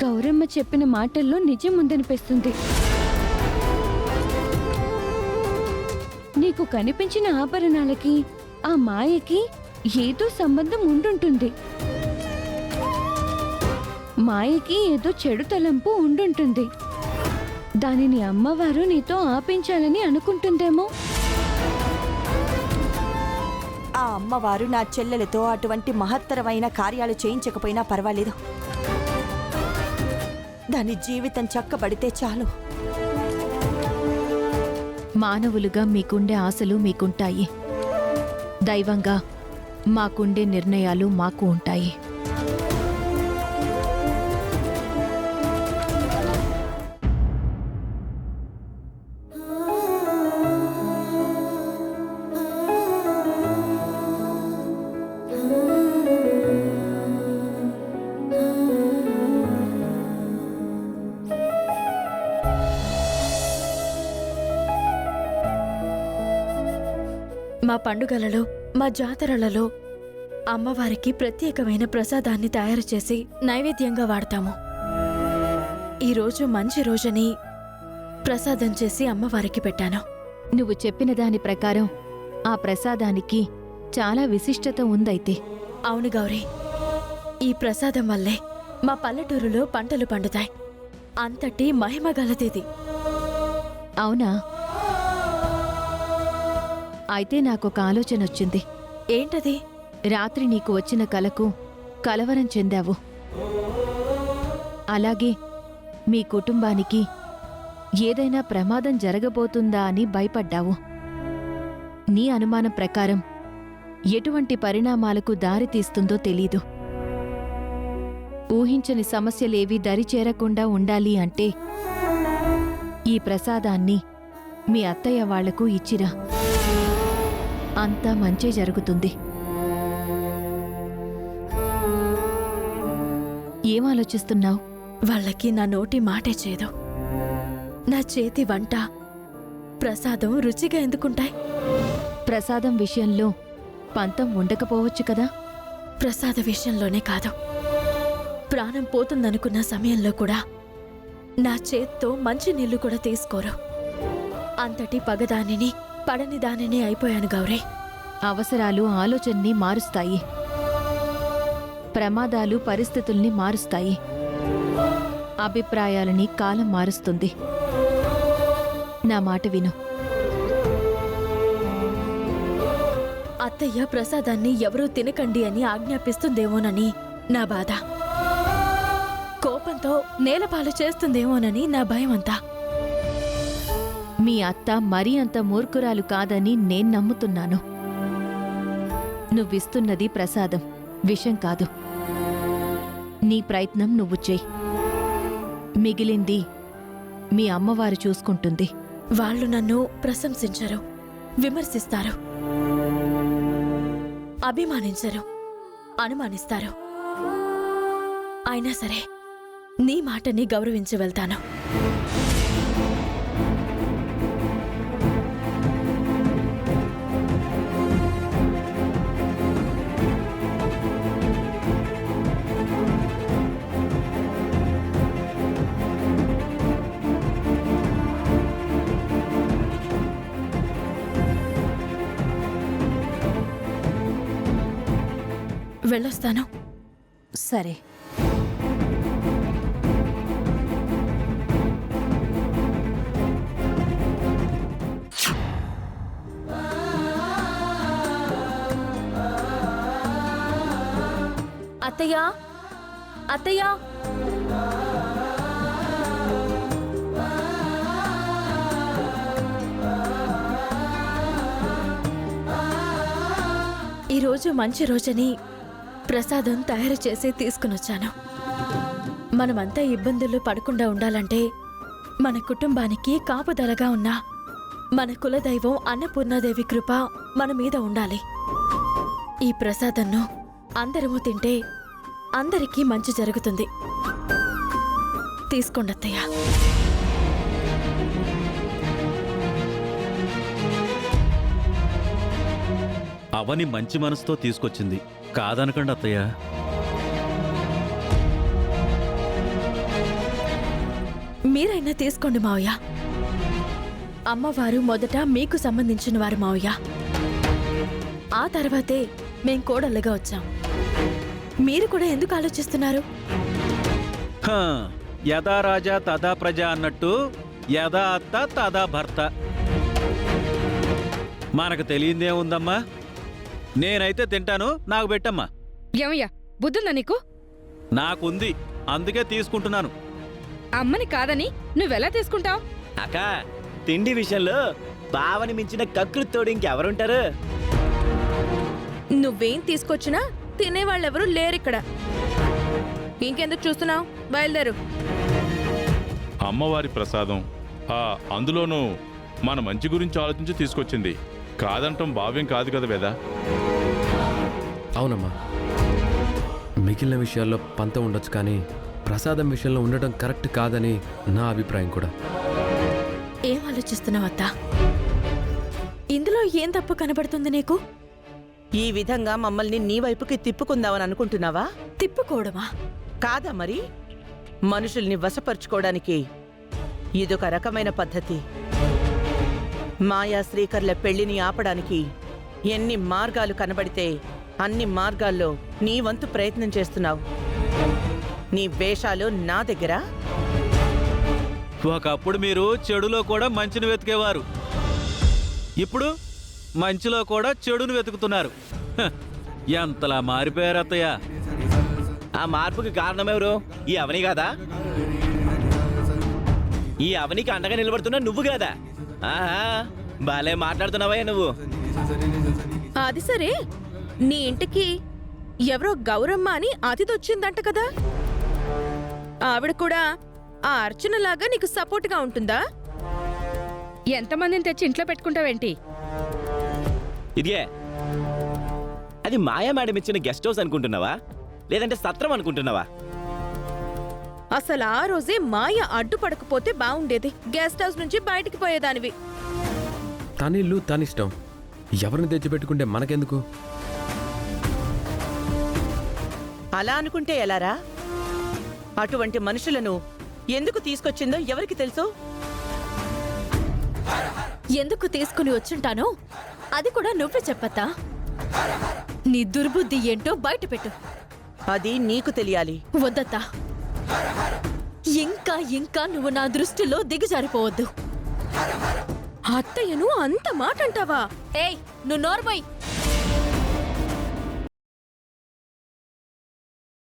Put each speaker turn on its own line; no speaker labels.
గౌరమ్మ చెప్పిన మాటల్లో నిజం ఉందనిపిస్తుంది. నీకు కనిపించిన ఆభరణాలకి ఆ మాయకి ఏదో సంబంధం ఉండుంటుంది. మాయకి ఏదో చెడు తలంపు ఉండుంటుంది. దానిని అమ్మవారు నీతో ఆపించాలని అనుకుంటుందేమో.
ఆ అమ్మవారు నా చెల్లెలతో అటువంటి మహత్తరమైన కార్యాలు చేయించకపోయినా పర్వాలేదు. దాని జీవితం చక్కబడితే చాలు.
మానవులుగా మీకుండే ఆశలు మీకుంటాయి. దైవంగా మాకుండే నిర్ణయాలు మాకు ఉంటాయి. మా పండుగలలో, మా జాతరలలో అమ్మవారికి ప్రత్యేకమైన ప్రసాదాన్ని తయారు చేసి నైవేద్యంగా వాడతాము. ఈరోజు మంచి రోజని ప్రసాదం చేసి అమ్మవారికి పెట్టాను. నువ్వు చెప్పిన దాని ప్రకారం ఆ ప్రసాదానికి చాలా విశిష్టత ఉందైతే. అవును గౌరీ, ఈ ప్రసాదం వల్లే మా పల్లెటూరులో పంటలు పండుతాయి. అంతటి మహిమగలదిది. అవునా? అయితే నాకొక ఆలోచన వచ్చింది. ఏంటది? రాత్రి నీకు వచ్చిన కలకు కలవరం చెందావు. అలాగే మీ కుటుంబానికి ఏదైనా ప్రమాదం జరగబోతుందా అని భయపడ్డావు. నీ అనుమానం ప్రకారం ఎటువంటి పరిణామాలకు దారితీస్తుందో తెలీదు. ఊహించని సమస్యలేవీ దరిచేరకుండా ఉండాలి అంటే ఈ ప్రసాదాన్ని మీ అత్తయ్య వాళ్లకు ఇచ్చిరా. అంతా మంచే జరుగుతుంది. ఏం ఆలోచిస్తున్నావు? వాళ్ళకి నా నోటి మాటే చేదు. నా చేతి వంట, ప్రసాదం రుచిగా ఎందుకుంటాయి? ప్రసాదం విషయంలో పంతం ఉండకపోవచ్చు కదా? ప్రసాద విషయంలోనే కాదు, ప్రాణం పోతుందనుకున్న సమయంలో కూడా నా చేత్తో మంచి నీళ్లు కూడా తీసుకోరు. అంతటి పగదానిని, పడని దానిని అయిపోయాను గౌరీ. అవసరాలు ఆలోచనని మారుస్తాయి. ప్రమాదాలు పరిస్థితుల్ని మారుస్తాయి. అభిప్రాయాలని కాలం మారుస్తుంది. నా మాట విను. అత్తయ్య ప్రసాదాన్ని ఎవరూ తినకండి అని ఆజ్ఞాపిస్తుందేమోనని నా బాధ. కోపంతో నేలపాలు చేస్తుందేమోనని నా భయమంతా. మీ అత్త మరీ అంత మూర్ఖురాలు కాదని నేను నమ్ముతున్నాను. నువ్విస్తున్నది ప్రసాదం, విషం కాదు. నీ ప్రయత్నం నువ్వు చెయ్యి. మిగిలింది మీ అమ్మవారు చూసుకుంటుంది. వాళ్ళు నన్ను ప్రశంసించరు, విమర్శిస్తారు, అభిమానించరు, అనుమానిస్తారు. అయినా సరే నీ మాటని గౌరవించి వెళ్తాను. వెళ్ళొస్తాను. సరే. అత్తయ్యా, అత్తయ్యా, ఈరోజు మంచి రోజని ప్రసాదం తయారు చేసి తీసుకునొచ్చాను. మనమంతా ఇబ్బందులు పడకుండా ఉండాలంటే మన కుటుంబానికి కాపుదలగా ఉన్న మన కులదైవం అన్నపూర్ణాదేవి కృప మన మీద ఉండాలి. ఈ ప్రసాదంను అందరము తింటే అందరికీ మంచి జరుగుతుంది. తీసుకోండి అత్తయ్య.
అవని మంచి మనసుతో తీసుకొచ్చింది, కాదనకండి అత్తయ్య.
మీరైనా తీసుకోండి మావయ్య. అమ్మవారు మొదట మీకు సంబంధించిన వారు మావయ్య. ఆ తర్వాతే మేం కోడళ్ళగా వచ్చాం. మీరు కూడా ఎందుకు ఆలోచిస్తున్నారు?
హ, యథా రాజా తదా ప్రజ అన్నట్టు యథా అత్త తదా భర్త. మనకు తెలియందే ఉందమ్మా. నేనైతే తింటాను, నాకు పెట్టమ్మా.
ఏమయ్యా, బుద్ధుందా నీకు?
నాకుంది, అందుకే తీసుకుంటున్నాను.
అమ్మని కాదని నువ్వెలా తీసుకుంటావు?
అక్క, తిండి విషయంలో బావని మించిన కకృతోడు ఇంకెవరుంటారు?
నువ్వేం తీసుకొచ్చినా తినేవాళ్ళెవరూ లేరిక్కడ. ఇంకెందుకు చూస్తున్నావు? బయలుదేరు.
అమ్మవారి ప్రసాదం అందులోనూ మన మంచి గురించి ఆలోచించి తీసుకొచ్చింది. కాదంటం భావ్యం కాదు కదా వేద.
అవునమ్మా, మిగిలిన విషయాల్లో పంతం ఉండొచ్చు, కానీ ప్రసాదం విషయంలో ఉండటం కరెక్ట్ కాదని నా అభిప్రాయం కూడా.
ఏం ఆలోచిస్తున్నావత్తా? ఇందులో ఏం తప్పు కనబడుతుంది నీకు?
ఈ విధంగా మమ్మల్ని నీ వైపుకి తిప్పుకుందామని అనుకుంటున్నావా?
తిప్పుకోవడమా?
కాదా మరి? మనుషుల్ని వశపరుచుకోవడానికి ఇదొక రకమైన పద్ధతి. మాయా శ్రీకర్ల పెళ్లిని ఆపడానికి ఎన్ని మార్గాలు కనబడితే అన్ని మార్గాల్లో నీ వంతు ప్రయత్నం చేస్తున్నావు. నీ వేషాలు నా దగ్గర.
ఒకప్పుడు మీరు చెడులో కూడా మంచిని వెతికేవారు, ఇప్పుడు మంచిలో కూడా చెడును వెతుకుతున్నారు. హ, ఎంతలా మారిపోయారు అత్తయ్య.
ఆ మార్పుకి కారణమెవరు? ఈ అవని కాదా? ఈ అవనికి అండగా నిలబడుతున్నా నువ్వు కాదా? ఆహా, బాలే మాట్లాడుతున్నావయ్యా నువ్వు.
అది సరే, నీ ఇంటికి ఎవరో గౌరమ్మ అని అతిథొచ్చిందంట కదా? ఆవిడ కూడా ఆ అర్చనలాగా నీకు సపోర్ట్గా ఉంటుందా?
ఎంతమందిని తెచ్చి ఇంట్లో పెట్టుకుంటావేంటి?
ఇదిగే, అది మాయా మేడం ఇచ్చిన గెస్ట్ హౌస్ అనుకుంటున్నావా, లేదంటే సత్రం అనుకుంటున్నావా?
అసలు ఆ రోజే మాయ అడ్డుపడకపోతే బావుండేది. గెస్ట్ హౌస్ నుంచి బయటికి పోయేదానివి.
తనిల్లు తనిష్టం, ఎవరిని తెచ్చిపెట్టుకుంటే మనకెందుకు?
అలా అనుకుంటే ఎలారా? అటువంటి మనుషులను ఎందుకు తీసుకొచ్చిందో ఎవరికి తెలుసు?
ఎందుకు తీసుకుని వచ్చుంటానో అది కూడా నువ్వే చెప్పత్తా. నీ దుర్బుద్ధి ఏంటో బయటపెట్టు.
అది నీకు తెలియాలి.
వద్దత్తా, ఇంకా ఇంకా నువ్వు నా దృష్టిలో దిగజారిపోవద్దు. అత్తయ్యను అంత మాట అంటావా? ఏయ్, నువ్వు నోర్మోయ్.